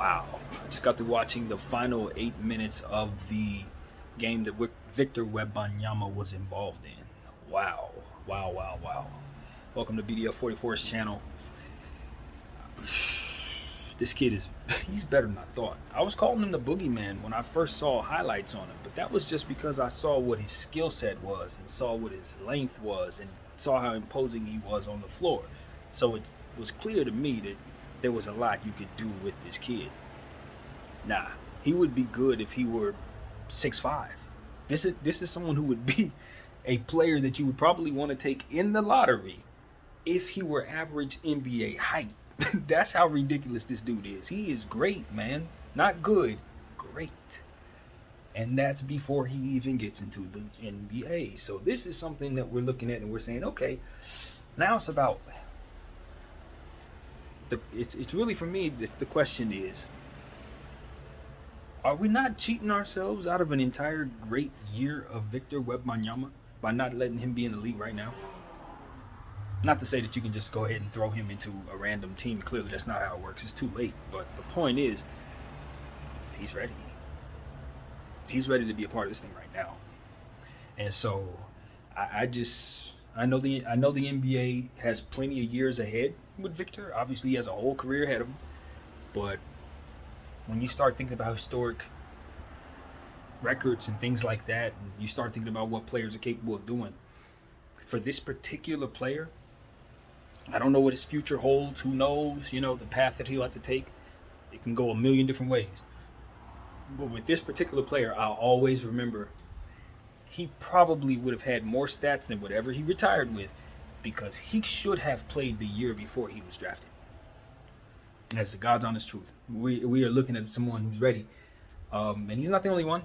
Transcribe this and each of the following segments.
Wow. I just got to watching the final 8 minutes of the game that Victor Wembanyama was involved in. Wow. Wow, wow, wow. Welcome to BDF 44's channel. This kid he's better than I thought. I was calling him the boogeyman when I first saw highlights on him, but that was just because I saw what his skill set was and saw what his length was and saw how imposing he was on the floor. So it was clear to me that there was a lot you could do with this kid. Nah, he would be good if he were 6'5". This is someone who would be a player that you would probably want to take in the lottery if he were average NBA height. That's how ridiculous this dude is. He is great, man. Not good, great. And that's before he even gets into the NBA. So this is something that we're looking at and we're saying, okay, now it's about it's really, for me, the question is, are we not cheating ourselves out of an entire great year of Victor Wembanyama by not letting him be in the league right now? Not to say that you can just go ahead and throw him into a random team. Clearly, that's not how it works. It's too late. But the point is, he's ready. He's ready to be a part of this thing right now. And so, I know the NBA has plenty of years ahead with Victor. Obviously, he has a whole career ahead of him. But when you start thinking about historic records and things like that, and you start thinking about what players are capable of doing, for this particular player, I don't know what his future holds. Who knows? You know, the path that he'll have to take. It can go a million different ways. But with this particular player, I'll always remember he probably would have had more stats than whatever he retired with, because he should have played the year before he was drafted. That's the God's honest truth. We are looking at someone who's ready. And he's not the only one.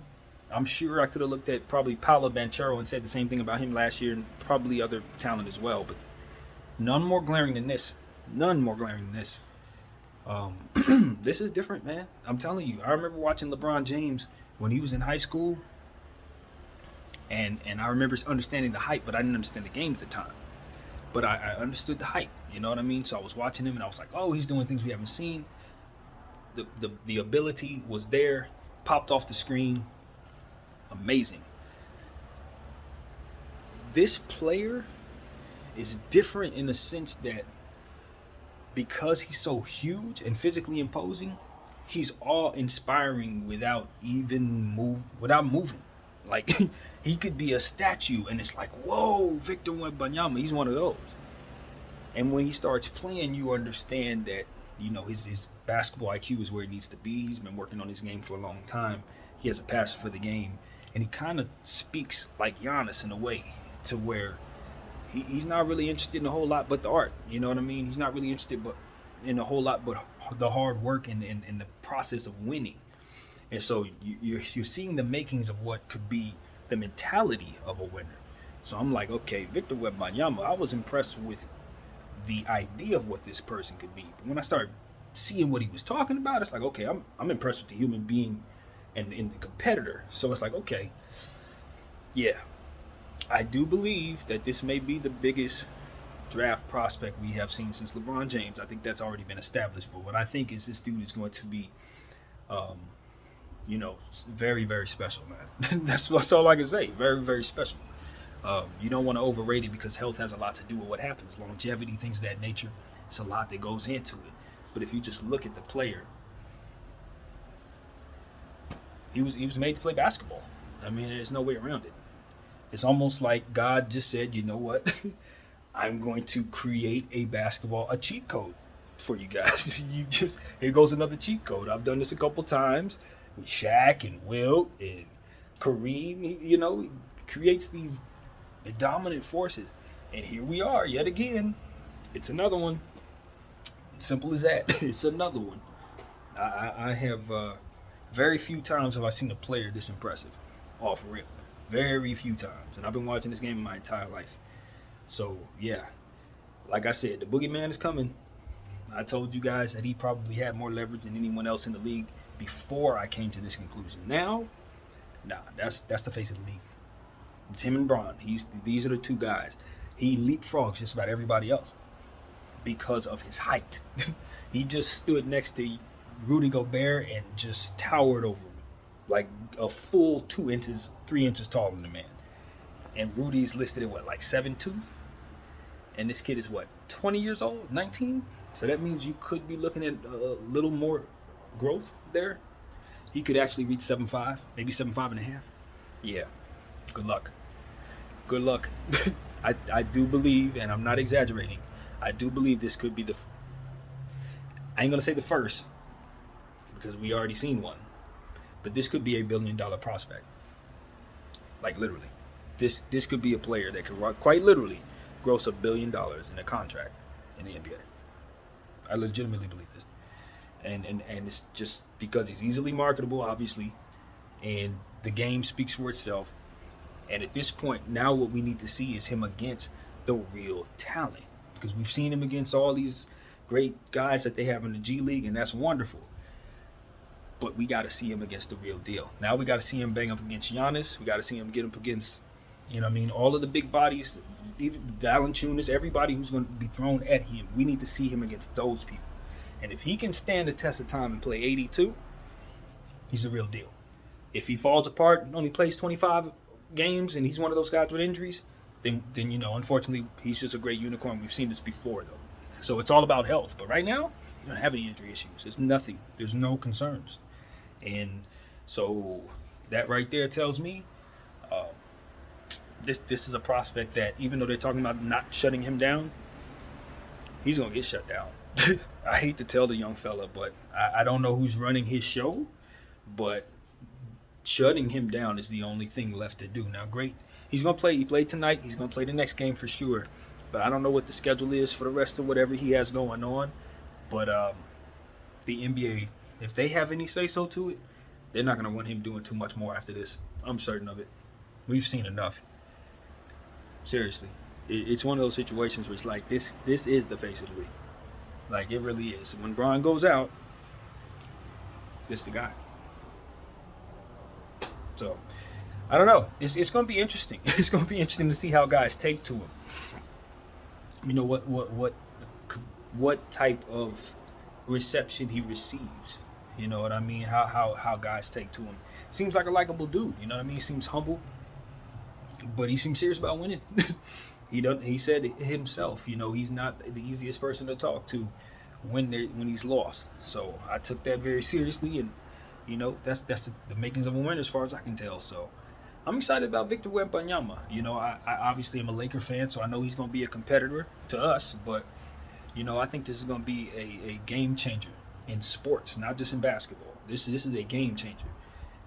I'm sure I could have looked at probably Paolo Banchero and said the same thing about him last year, and probably other talent as well. But none more glaring than this. None more glaring than this. This is different, man. I'm telling you. I remember watching LeBron James when he was in high school. And I remember understanding the hype, but I didn't understand the game at the time. But I understood the hype. You know what I mean? So I was watching him and I was like, oh, he's doing things we haven't seen. The ability was there. Popped off the screen. Amazing. This player is different in the sense that because he's so huge and physically imposing, he's awe-inspiring without moving. Like, he could be a statue and it's like, whoa, Victor Wembanyama, he's one of those. And when he starts playing, you understand that, you know, his basketball IQ is where it needs to be. He's been working on his game for a long time. He has a passion for the game. And he kind of speaks like Giannis in a way, to where he's not really interested in a whole lot but the art. You know what I mean? He's not really interested in a whole lot but the hard work and the process of winning. And so you're seeing the makings of what could be the mentality of a winner. So I'm like, okay, Victor Wembanyama, I was impressed with the idea of what this person could be. But when I started seeing what he was talking about, it's like, okay, I'm impressed with the human being and the competitor. So it's like, okay, yeah, I do believe that this may be the biggest draft prospect we have seen since LeBron James. I think that's already been established. But what I think is this dude is going to be, very, very special, man. That's all I can say. Very, very special. You don't want to overrate it because health has a lot to do with what happens. Longevity, things of that nature. It's a lot that goes into it. But if you just look at the player, he was made to play basketball. I mean, there's no way around it. It's almost like God just said, you know what? I'm going to create a cheat code for you guys. Here goes another cheat code. I've done this a couple times with Shaq and Wilt and Kareem. He creates these dominant forces. And here we are yet again. It's another one. Simple as that. It's another one. I have very few times have I seen a player this impressive off rip. Very few times. And I've been watching this game my entire life. So, yeah. Like I said, the boogeyman is coming. I told you guys that he probably had more leverage than anyone else in the league before I came to this conclusion. Now, that's the face of the league. It's him and Bron. These are the two guys. He leapfrogs just about everybody else because of his height. He just stood next to Rudy Gobert and just towered over him, like a full 2 inches, 3 inches taller than the man. And Rudy's listed at what, like 7'2", and this kid is what, 20 years old, 19. So that means you could be looking at a little more growth there. He could actually reach 7'5", maybe 7'5.5". Yeah, good luck. Good luck. I do believe, and I'm not exaggerating, I do believe this could be I ain't gonna say the first, because we already seen one, but this could be a $1 billion prospect. Like literally, this could be a player that could quite literally gross $1 billion in a contract in the NBA. I legitimately believe this, and it's just because he's easily marketable, obviously, and the game speaks for itself. And at this point, now what we need to see is him against the real talent, because we've seen him against all these great guys that they have in the G League, and that's wonderful. But we got to see him against the real deal. Now we got to see him bang up against Giannis. We got to see him get up against, all of the big bodies, even Valanciunas, everybody who's going to be thrown at him. We need to see him against those people. And if he can stand the test of time and play 82, he's the real deal. If he falls apart and only plays 25 games and he's one of those guys with injuries, then unfortunately, he's just a great unicorn. We've seen this before, though. So it's all about health. But right now, you don't have any injury issues. There's nothing. There's no concerns. And so that right there tells me this is a prospect that, even though they're talking about not shutting him down, he's going to get shut down. I hate to tell the young fella, but I don't know who's running his show, but shutting him down is the only thing left to do. Now, great. He's going to play. He played tonight. He's going to play the next game for sure. But I don't know what the schedule is for the rest of whatever he has going on. But the NBA, if they have any say-so to it, they're not going to want him doing too much more after this. I'm certain of it. We've seen enough. Seriously. It's one of those situations where it's like, this is the face of the league. Like, it really is. When Bron goes out, this the guy. So, I don't know. It's going to be interesting. It's going to be interesting to see how guys take to him. What type of reception he receives. You know what I mean? How guys take to him. Seems like a likable dude. You know what I mean? He seems humble, but he seems serious about winning. He said himself, he's not the easiest person to talk to when he's lost. So I took that very seriously, and that's the makings of a winner as far as I can tell. So I'm excited about Victor Wembanyama. I obviously am a Laker fan, so I know he's going to be a competitor to us, but I think this is going to be a game changer in sports, not just in basketball. This is a game changer,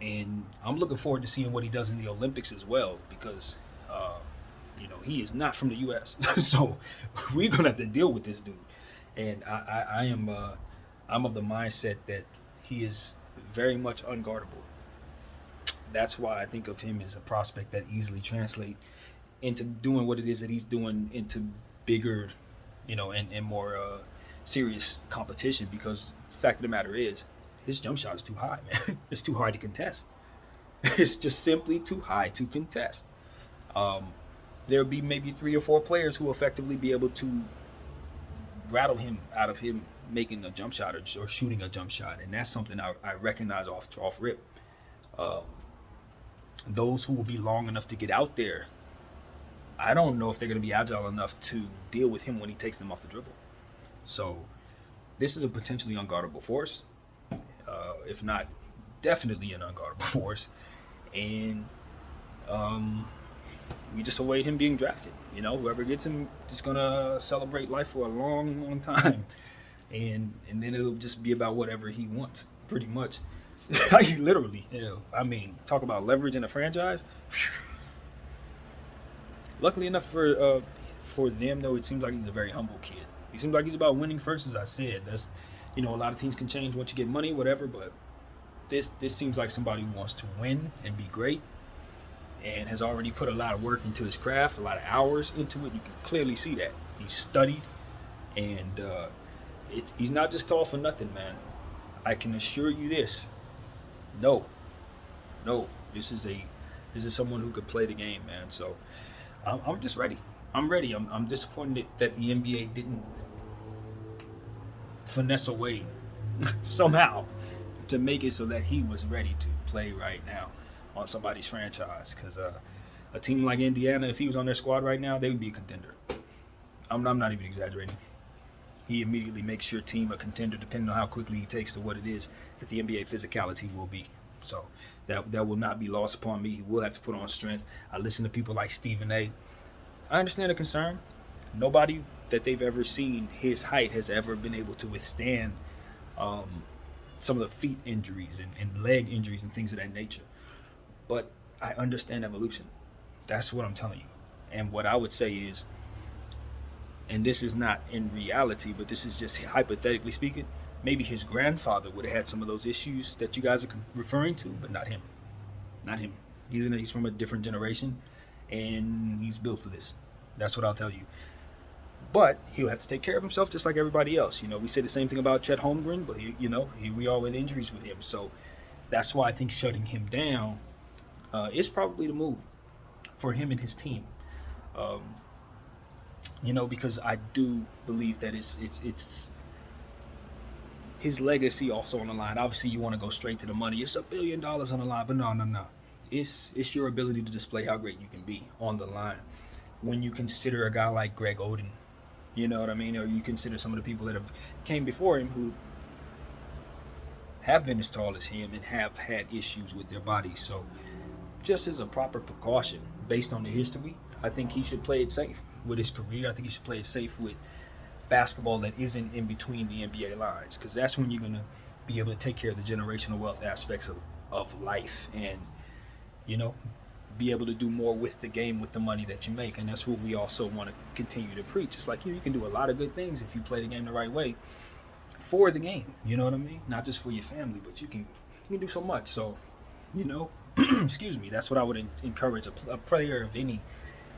and I'm looking forward to seeing what he does in the Olympics as well, because he is not from the U.S. So we're gonna have to deal with this dude, and I'm of the mindset that he is very much unguardable. That's why I think of him as a prospect that easily translate into doing what it is that he's doing into bigger, and more serious competition, because the fact of the matter is, his jump shot is too high, man. It's too hard to contest. It's just simply too high to contest. There'll be maybe 3 or 4 players who will effectively be able to rattle him out of him making a jump shot or shooting a jump shot, and that's something I recognize off rip. Those who will be long enough to get out there, I don't know if they're going to be agile enough to deal with him when he takes them off the dribble. So this is a potentially unguardable force, if not definitely an unguardable force, and we just await him being drafted. Whoever gets him is going to celebrate life for a long, long time, and then it'll just be about whatever he wants, pretty much. Literally, talk about leverage in a franchise. Luckily enough for them, though, it seems like he's a very humble kid. He seems like he's about winning first, as I said. That's, a lot of things can change once you get money, whatever. But this seems like somebody who wants to win and be great, and has already put a lot of work into his craft, a lot of hours into it. You can clearly see that he's studied, and he's not just tall for nothing, man. I can assure you this. No, this is someone who could play the game, man. So I'm just ready. I'm ready. I'm disappointed that the NBA didn't finesse away somehow to make it so that he was ready to play right now on somebody's franchise. Because a team like Indiana, if he was on their squad right now, they would be a contender. I'm not even exaggerating. He immediately makes your team a contender depending on how quickly he takes to what it is that the NBA physicality will be. So that will not be lost upon me. He will have to put on strength. I listen to people like Stephen A. I understand the concern. Nobody that they've ever seen his height has ever been able to withstand some of the feet injuries and leg injuries and things of that nature. But I understand evolution. That's what I'm telling you. And what I would say is, and this is not in reality, but this is just hypothetically speaking, maybe his grandfather would have had some of those issues that you guys are referring to, but not him. Not him. He's from a different generation, and he's built for this. That's what I'll tell you. But he'll have to take care of himself just like everybody else. You know, we say the same thing about Chet Holmgren, but here we are with injuries with him. So that's why I think shutting him down is probably the move for him and his team. Because I do believe that it's his legacy also on the line. Obviously, you want to go straight to the money. It's $1 billion on the line, but no. It's your ability to display how great you can be on the line. When you consider a guy like Greg Oden, you know what I mean? Or you consider some of the people that have came before him who have been as tall as him and have had issues with their bodies. So just as a proper precaution based on the history, I think he should play it safe with his career. I think he should play it safe with basketball that isn't in between the NBA lines, because that's when you're going to be able to take care of the generational wealth aspects of life and, be able to do more with the game with the money that you make. And that's what we also want to continue to preach. It's like you can do a lot of good things if you play the game the right way for the game. You know what I mean? Not just for your family, but you can do so much. So, excuse me, that's what I would encourage a player of any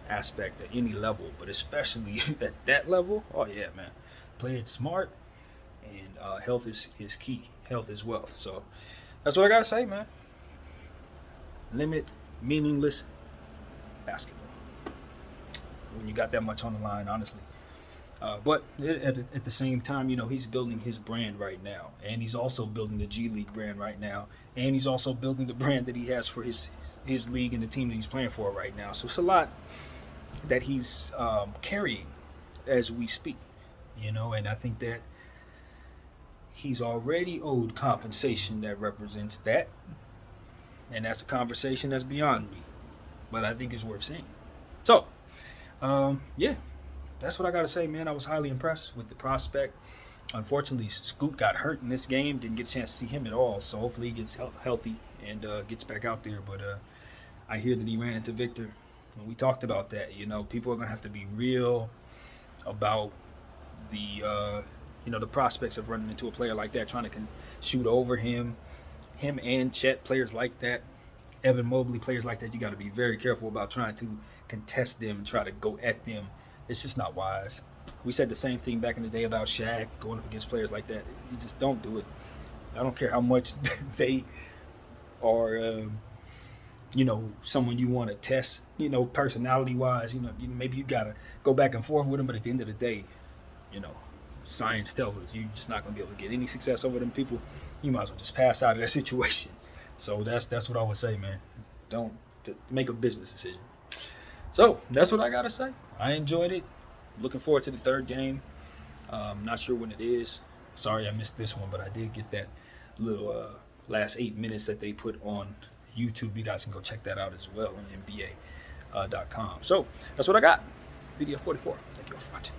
aspect at any level, but especially at that level. Oh yeah, man, play it smart, and health is key. Health is wealth. So that's what I gotta say, man. Limit meaningless basketball when you got that much on the line, honestly. But at the same time, he's building his brand right now, and he's also building the G League brand right now, and he's also building the brand that he has for his league and the team that he's playing for right now. So it's a lot that he's carrying as we speak, and I think that he's already owed compensation that represents that, and that's a conversation that's beyond me, but I think it's worth saying. So, yeah, that's what I gotta say, man. I was highly impressed with the prospect. Unfortunately, Scoot got hurt in this game, didn't get a chance to see him at all, so hopefully he gets healthy and gets back out there. But I hear that he ran into Victor. And we talked about that. People are gonna have to be real about the the prospects of running into a player like that, trying to shoot over him and Chet, players like that, Evan Mobley, players like that. You got to be very careful about trying to contest them, try to go at them. It's just not wise. We said the same thing back in the day about Shaq going up against players like that. You just don't do it. I don't care how much they are, someone you want to test, personality-wise. Maybe you got to go back and forth with them, but at the end of the day, science tells us you're just not going to be able to get any success over them people. You might as well just pass out of that situation. So that's what I would say, man. Don't make a business decision. So that's what I got to say. I enjoyed it. Looking forward to the third game. Not sure when it is. Sorry I missed this one, but I did get that little last 8 minutes that they put on YouTube. You guys can go check that out as well on NBA.com. So that's what I got. Video 44. Thank you all for watching.